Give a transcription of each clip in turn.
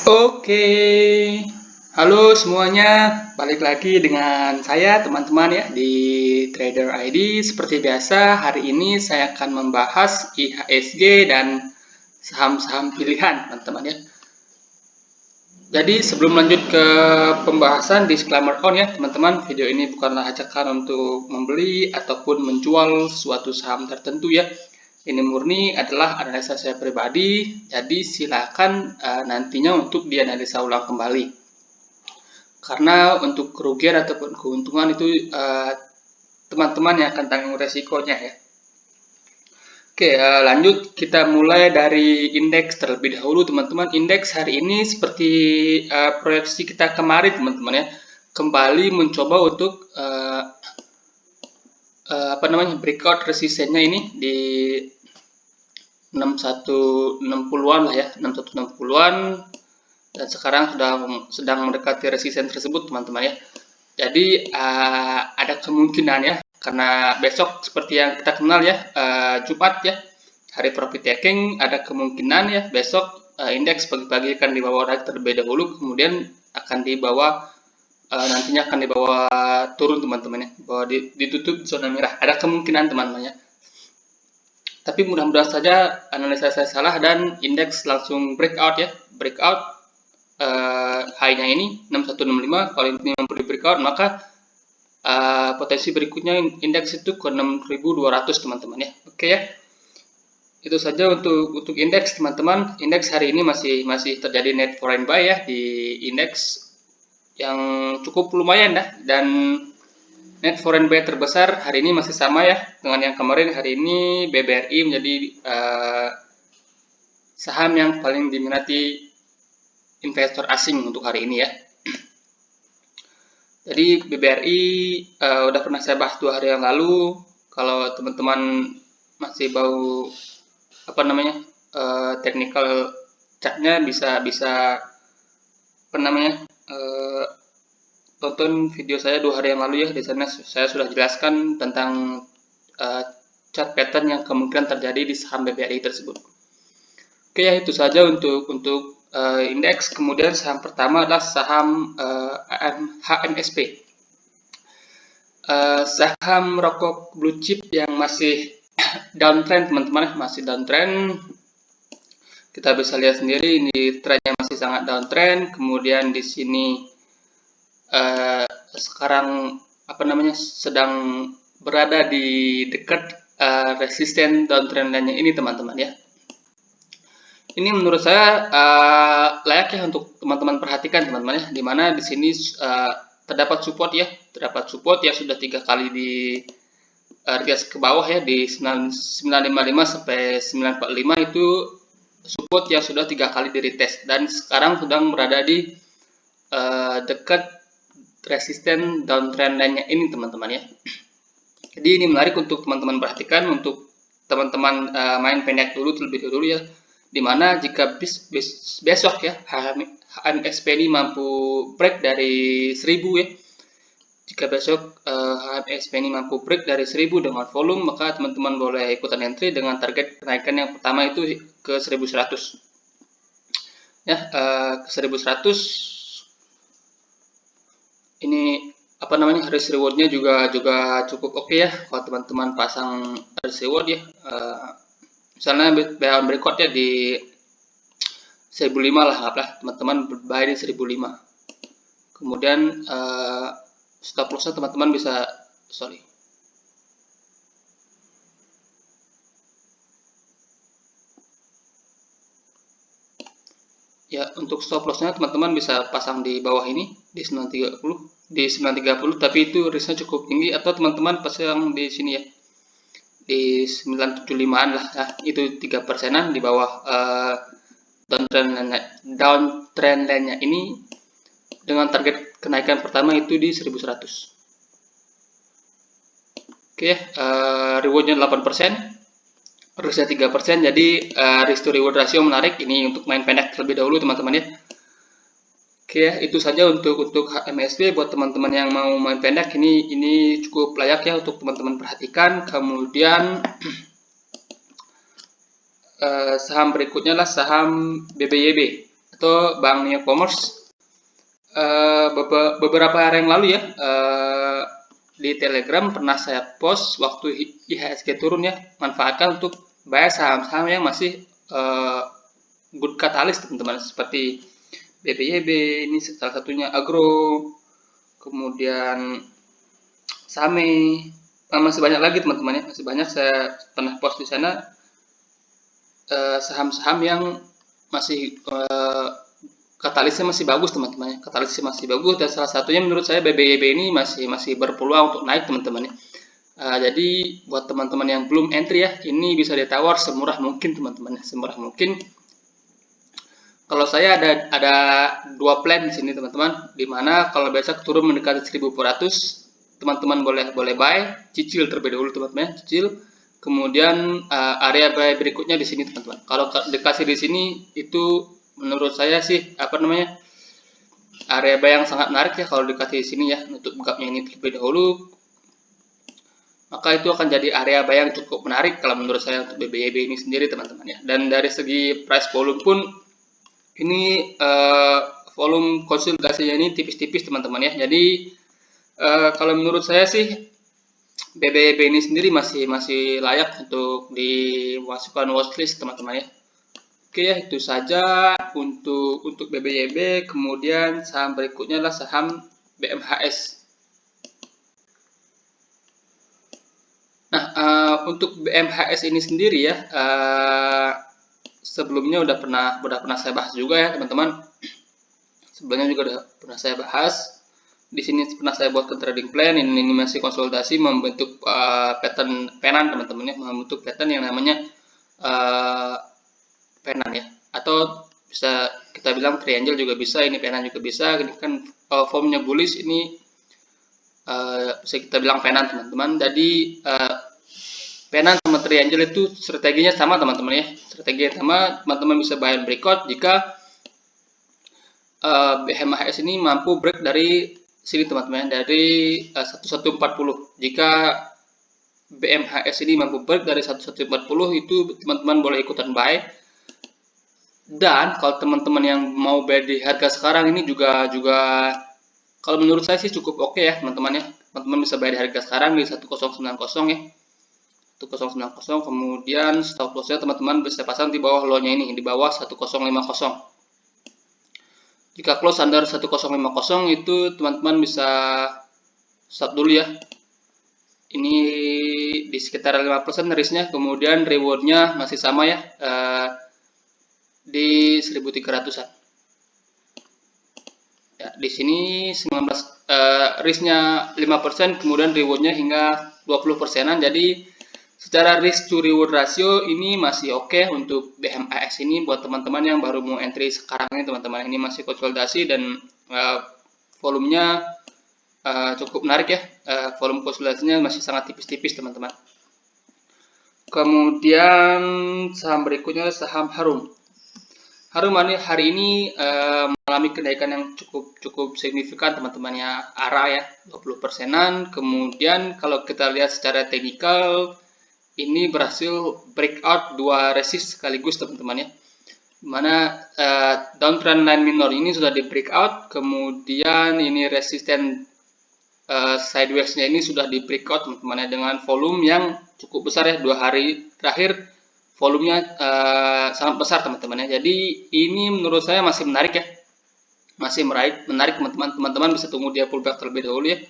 Oke, halo semuanya, balik lagi dengan saya teman-teman ya di Trader ID. Seperti biasa, hari ini saya akan membahas IHSG dan saham-saham pilihan teman-teman ya. Jadi sebelum lanjut ke pembahasan, disclaimer on ya teman-teman, video ini bukanlah ajakan untuk membeli ataupun menjual suatu saham tertentu ya. Ini murni adalah analisa saya pribadi, jadi silakan nantinya untuk dianalisa ulang kembali. Karena untuk kerugian ataupun keuntungan itu teman-teman yang akan tanggung resikonya ya. Oke, lanjut kita mulai dari indeks terlebih dahulu teman-teman. Indeks hari ini seperti proyeksi kita kemarin teman-teman ya, kembali mencoba untuk breakout resistennya ini di 6160-an lah ya, 6160-an, dan sekarang sedang mendekati resisten tersebut teman-teman ya. Jadi ada kemungkinan ya, karena besok seperti yang kita kenal ya, Jumat ya, hari profit taking, ada kemungkinan ya besok indeks pagi-pagi akan dibawa naik terlebih dahulu, kemudian akan dibawa nantinya akan dibawa turun teman-teman ya, bahwa ditutup zona merah. Ada kemungkinan teman-teman ya. Tapi mudah-mudahan saja analisa saya salah dan indeks langsung breakout ya, breakout high-nya ini 6165. Kalau ini mampu di breakout, maka potensi berikutnya indeks itu ke 6200 teman-teman ya. Oke ya, itu saja untuk indeks teman-teman. Indeks hari ini masih terjadi net foreign buy ya di indeks yang cukup lumayan dah, dan net foreign buy terbesar hari ini masih sama ya dengan yang kemarin. Hari ini BBRI menjadi saham yang paling diminati investor asing untuk hari ini ya. Jadi BBRI udah pernah saya bahas 2 hari yang lalu. Kalau teman-teman masih bau technical chartnya bisa tonton video saya 2 hari yang lalu ya. Di sana saya sudah jelaskan tentang chart pattern yang kemungkinan terjadi di saham BBRI tersebut. Oke ya, itu saja untuk indeks. Kemudian saham pertama adalah saham HMSP, saham rokok blue chip yang masih downtrend teman-teman, masih downtrend. Kita bisa lihat sendiri ini trennya masih sangat downtrend. Kemudian di sini sekarang sedang berada di dekat resisten downtrend lainnya ini teman-teman ya. Ini menurut saya layak ya untuk teman-teman perhatikan teman-teman ya, dimana di sini terdapat support ya sudah 3 kali di garis ke bawah ya, di 955 sampai 945 itu support yang sudah 3 kali di retest, dan sekarang sedang berada di dekat resisten downtrend lainnya ini teman-teman ya. Jadi ini menarik untuk teman-teman perhatikan, untuk teman-teman main pendek dulu terlebih dahulu ya, dimana jika besok ya HMSP ini mampu break dari 1000 ya, jika besok HMSP ini mampu break dari 1000 dengan volume, maka teman-teman boleh ikutan entry dengan target kenaikan yang pertama itu ke 1100 ya, ke 1100. Ini risk rewardnya juga cukup oke ya kalau teman-teman pasang risk reward ya. Misalnya berikutnya di 1005 lah, anggaplah teman-teman buy di 1005. Kemudian stop lossnya teman-teman bisa ya, untuk stop lossnya teman-teman bisa pasang di bawah ini di 930, tapi itu risknya cukup tinggi. Atau teman-teman pasang di sini ya di 975an lah ya, itu 3%an di bawah downtrend lainnya ini, dengan target kenaikan pertama itu di 1100. Oke, rewardnya 8%, risknya 3%, jadi risk to reward ratio menarik ini untuk main pendek terlebih dahulu teman-teman ya. Oke ya, itu saja untuk HMSP. Buat teman-teman yang mau main pendek, ini cukup layak ya untuk teman-teman perhatikan. Kemudian saham berikutnya adalah saham BBYB atau Bank Neo Commerce. Beberapa hari yang lalu ya, di Telegram pernah saya post waktu IHSG turun ya, manfaatkan untuk buy saham-saham yang masih good katalis teman-teman, seperti BBYB, ini salah satunya Agro, kemudian Same, masih banyak lagi teman-teman ya, masih banyak saya pernah post di sana saham-saham yang masih katalisnya masih bagus teman-teman ya, katalisnya masih bagus, dan salah satunya menurut saya BBYB ini masih berpeluang untuk naik teman-teman ya. Jadi buat teman-teman yang belum entry ya, ini bisa ditawar semurah mungkin teman-teman ya, semurah mungkin. Kalau saya ada dua plan di sini teman-teman, dimana kalau besok turun mendekati 1400, teman-teman boleh buy, cicil terlebih dahulu teman-teman, cicil. Kemudian area buy berikutnya di sini teman-teman. Kalau dikasih di sini itu menurut saya sih area buy yang sangat menarik ya kalau dikasih di sini ya, untuk gapnya ini terlebih dahulu. Maka itu akan jadi area buy yang cukup menarik kalau menurut saya untuk BBYB ini sendiri teman-teman ya. Dan dari segi price volume pun ini volume konsolidasinya ini tipis-tipis teman-teman ya. Jadi kalau menurut saya sih BBYB ini sendiri masih layak untuk dimasukkan watchlist teman-teman ya. Oke ya, itu saja untuk BBYB. Kemudian saham berikutnya adalah saham BMHS. Nah, untuk BMHS ini sendiri ya, sebelumnya udah pernah saya bahas juga ya teman-teman. Sebelumnya juga udah pernah saya bahas. Di sini pernah saya buatkan trading plan. Ini masih konsolidasi membentuk pattern penan teman-teman ya, membentuk pattern yang namanya penan ya, atau bisa kita bilang triangle juga bisa, ini penan juga bisa. Ini kan formnya bullish, ini bisa kita bilang penan teman-teman. Jadi penan sama triangle itu strateginya sama teman-teman ya, strateginya sama. Teman-teman bisa buy and breakout jika BMHS ini mampu break dari sini teman-teman, dari 1140. Jika BMHS ini mampu break dari 1140, itu teman-teman boleh ikutan buy. Dan kalau teman-teman yang mau buy di harga sekarang ini juga kalau menurut saya sih cukup oke ya teman-teman ya. Teman-teman bisa buy di harga sekarang di 1090 ya, 1090. Kemudian stop lossnya teman-teman bisa pasang di bawah low-nya ini, di bawah 1050. Jika close under 1050 itu teman-teman bisa stop dulu ya. Ini di sekitar 5% risknya, kemudian rewardnya masih sama ya, di 1300-an. Ya, di sini 19 risknya 5%, kemudian rewardnya hingga 20%-an. Jadi secara risk to reward ratio ini masih oke untuk BMHS ini buat teman-teman yang baru mau entry sekarang ini teman-teman. Ini masih konsolidasi dan volumenya cukup menarik ya. Volume konsolidasinya masih sangat tipis-tipis teman-teman. Kemudian saham berikutnya saham Harum. Harum hari ini mengalami kenaikan yang cukup signifikan teman-teman ya, ARA ya 20%-an. Kemudian kalau kita lihat secara teknikal, ini berhasil breakout dua resist sekaligus teman-teman ya, dimana downtrend line minor ini sudah di breakout, kemudian ini resisten sideways-nya ini sudah di breakout teman-teman ya, dengan volume yang cukup besar ya, 2 hari terakhir volumenya sangat besar teman-teman ya. Jadi ini menurut saya masih menarik ya, masih menarik teman-teman bisa tunggu dia pullback terlebih dahulu ya,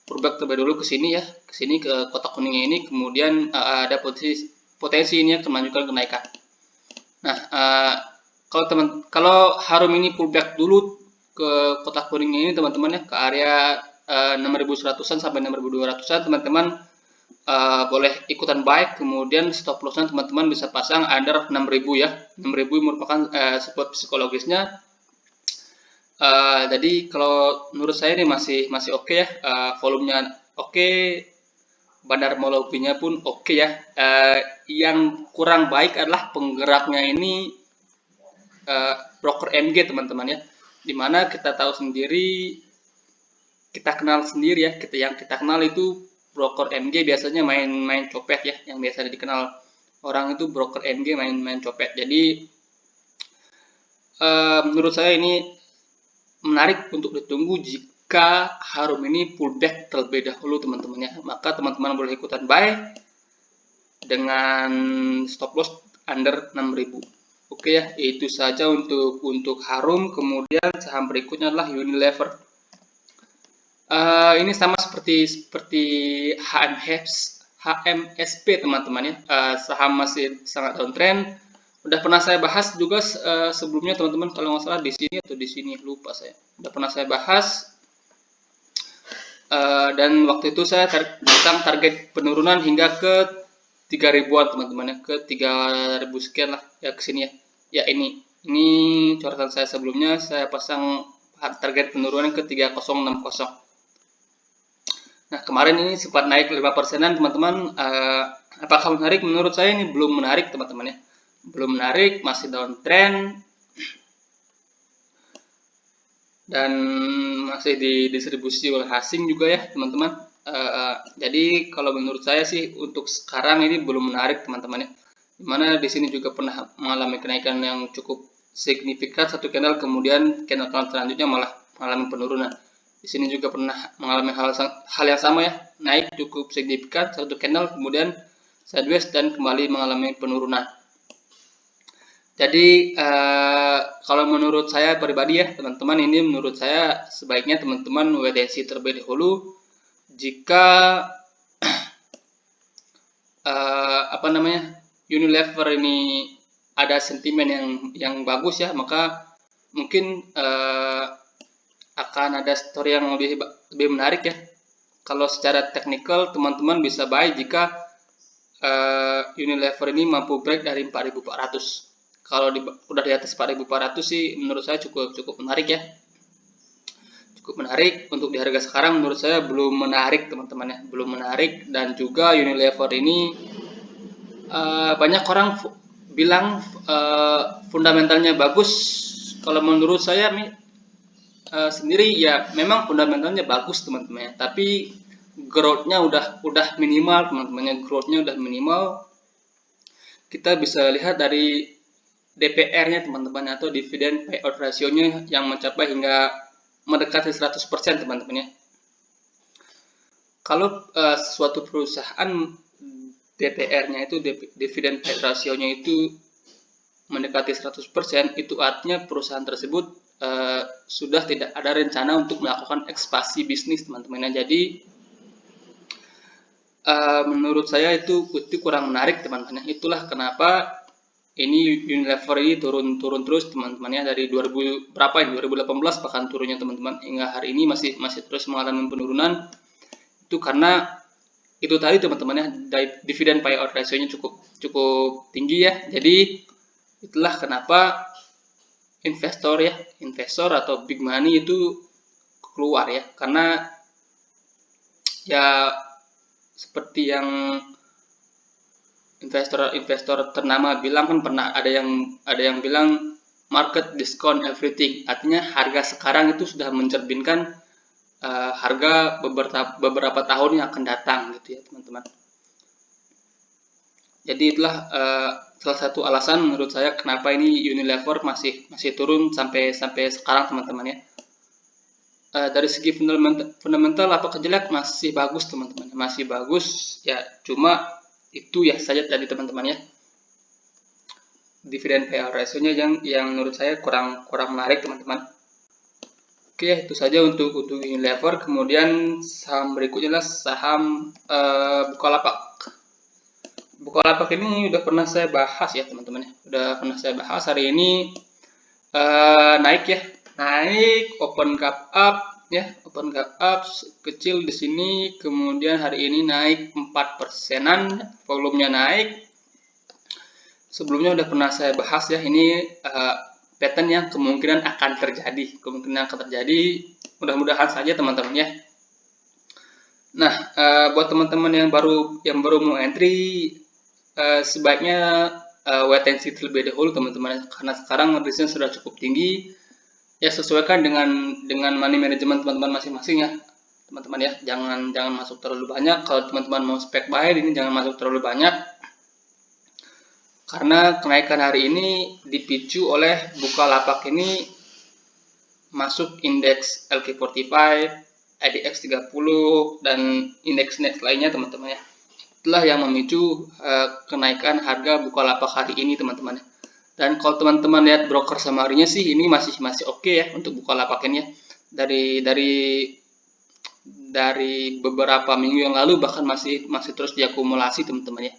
pullback terlebih dahulu ke sini ya, ke sini ke kotak kuningnya ini, kemudian ada potensi ini akan melanjutkan kenaikan. Nah, kalau Harum ini pullback dulu ke kotak kuningnya ini teman-teman ya, ke area 6100-an sampai 6200-an, teman-teman boleh ikutan buy. Kemudian stop lossnya teman-teman bisa pasang under 6000 ya. 6000 merupakan support psikologisnya. Jadi kalau menurut saya ini masih oke ya, volumenya oke, bandar molobinya pun oke ya. Yang kurang baik adalah penggeraknya ini broker MG teman-teman ya, dimana kita tahu sendiri, kita kenal sendiri ya, yang kita kenal itu broker MG biasanya main copet ya, yang biasa dikenal orang itu broker MG main copet. Jadi menurut saya ini menarik untuk ditunggu jika Harum ini pullback terlebih dahulu teman-teman ya. Maka teman-teman boleh ikutan buy dengan stop loss under 6.000. Oke ya, itu saja untuk Harum. Kemudian saham berikutnya adalah Unilever. Ini sama seperti HMSP teman-teman ya. Saham masih sangat downtrend. Udah pernah saya bahas juga sebelumnya teman-teman, kalau nggak salah di sini atau di sini, lupa saya. Udah pernah saya bahas. Dan waktu itu saya pasang target penurunan hingga ke 3.000-an teman-teman ya, ke 3.000 sekian lah ya, ke sini ya. Ya ini coretan saya sebelumnya, saya pasang target penurunan ke 3060. Nah, kemarin ini sempat naik 5%-an teman-teman. Apakah menarik? Menurut saya ini belum menarik teman-teman ya. Belum menarik, masih downtrend. Dan masih didistribusi oleh asing juga ya teman-teman. Jadi kalau menurut saya sih untuk sekarang ini belum menarik teman-teman ya. Dimana di sini juga pernah mengalami kenaikan yang cukup signifikan satu candle, kemudian candle selanjutnya malah mengalami penurunan. Di sini juga pernah mengalami hal yang sama ya, naik cukup signifikan satu candle, kemudian sideways dan kembali mengalami penurunan. Jadi kalau menurut saya pribadi ya teman-teman, ini menurut saya sebaiknya teman-teman wait and see terlebih dahulu. Jika Unilever ini ada sentimen yang bagus ya, maka mungkin akan ada story yang lebih menarik ya. Kalau secara teknikal teman-teman bisa buy jika Unilever ini mampu break dari 4.400. Kalau udah di atas 4.400 sih menurut saya cukup menarik ya. Cukup menarik. Untuk di harga sekarang menurut saya belum menarik teman-teman ya, belum menarik. Dan juga Unilever ini banyak orang bilang fundamentalnya bagus. Kalau menurut saya sendiri ya memang fundamentalnya bagus teman-teman ya, tapi growth-nya udah minimal teman-teman ya, growth-nya udah minimal. Kita bisa lihat dari DPR-nya teman-teman, atau dividend payout ratio-nya yang mencapai hingga mendekati 100% teman-teman ya. Kalau suatu perusahaan DPR-nya itu dividend payout ratio-nya itu mendekati 100%, itu artinya perusahaan tersebut sudah tidak ada rencana untuk melakukan ekspansi bisnis teman-teman ya. Jadi menurut saya itu kurang menarik teman-teman ya. Itulah kenapa ini Unilever ini turun terus teman-teman ya, dari 2018 bahkan turunnya teman-teman hingga hari ini masih terus mengalami penurunan. Itu karena itu tadi teman-teman ya, dividen payout ratio-nya cukup tinggi ya. Jadi itulah kenapa investor atau big money itu keluar ya, karena ya seperti yang investor ternama bilang kan, pernah ada yang bilang market discount everything, artinya harga sekarang itu sudah mencerminkan harga beberapa tahun yang akan datang gitu ya teman-teman. Jadi itulah salah satu alasan menurut saya kenapa ini Unilever masih turun sampai sekarang teman-teman ya. Dari segi fundamental apa jelek, masih bagus teman-teman, masih bagus ya, cuma itu ya saja tadi teman-teman ya, dividen payout ratio-nya yang menurut saya kurang menarik teman-teman. Oke, itu saja untuk Unilever. Kemudian saham berikutnya adalah saham Bukalapak. Bukalapak ini udah pernah saya bahas ya teman-teman ya, udah pernah saya bahas. Hari ini naik ya, open gap up ya, open gap up kecil di sini, kemudian hari ini naik 4%-an, volumenya naik. Sebelumnya udah pernah saya bahas ya, ini pattern yang kemungkinan akan terjadi, mudah-mudahan saja teman-teman ya. Nah, buat teman-teman yang baru mau entry, sebaiknya wait and see terlebih dahulu teman-teman, karena sekarang risknya sudah cukup tinggi ya. Sesuaikan dengan money management teman-teman masing-masing ya teman-teman ya, jangan masuk terlalu banyak. Kalau teman-teman mau spek buy ini jangan masuk terlalu banyak. karena kenaikan hari ini dipicu oleh Bukalapak ini masuk indeks LQ45, IDX 30 dan indeks-indeks lainnya teman-teman ya. Itulah yang memicu kenaikan harga Bukalapak hari ini teman-teman ya. Dan kalau teman-teman lihat broker summary-nya sih ini masih oke ya untuk Bukalapak ini ya. Dari beberapa minggu yang lalu bahkan masih terus diakumulasi teman-teman ya.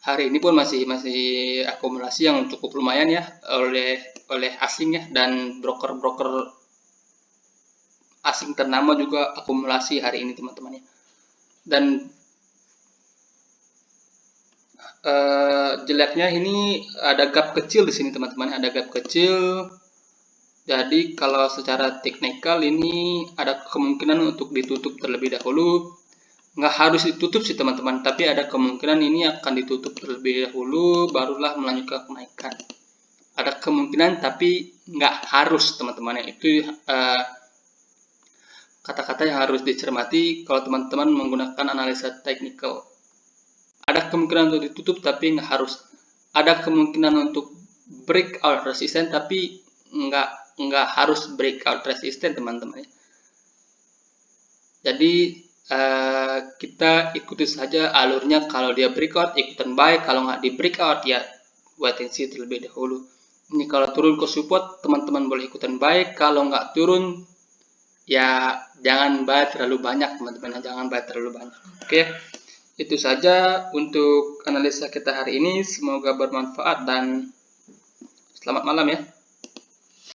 Hari ini pun masih akumulasi yang cukup lumayan ya oleh asing ya, dan broker-broker asing ternama juga akumulasi hari ini teman-teman ya. Dan jeleknya ini ada gap kecil di sini teman-teman, ada gap kecil. Jadi kalau secara teknikal ini ada kemungkinan untuk ditutup terlebih dahulu. Nggak harus ditutup sih teman-teman, tapi ada kemungkinan ini akan ditutup terlebih dahulu barulah melanjutkan kenaikan. Ada kemungkinan tapi nggak harus teman-teman ya. Itu kata-kata yang harus dicermati kalau teman-teman menggunakan analisa teknikal. Ada kemungkinan untuk ditutup tapi nggak harus. Ada kemungkinan untuk breakout resisten tapi nggak harus breakout resisten teman-teman ya. Jadi kita ikuti saja alurnya. Kalau dia breakout ikutan buy, kalau nggak di breakout ya wait and see terlebih dahulu. Ini kalau turun ke support teman-teman boleh ikutan buy, kalau nggak turun ya jangan buy terlalu banyak teman-teman, jangan buy terlalu banyak. Oke, itu saja untuk analisa kita hari ini, semoga bermanfaat dan selamat malam ya.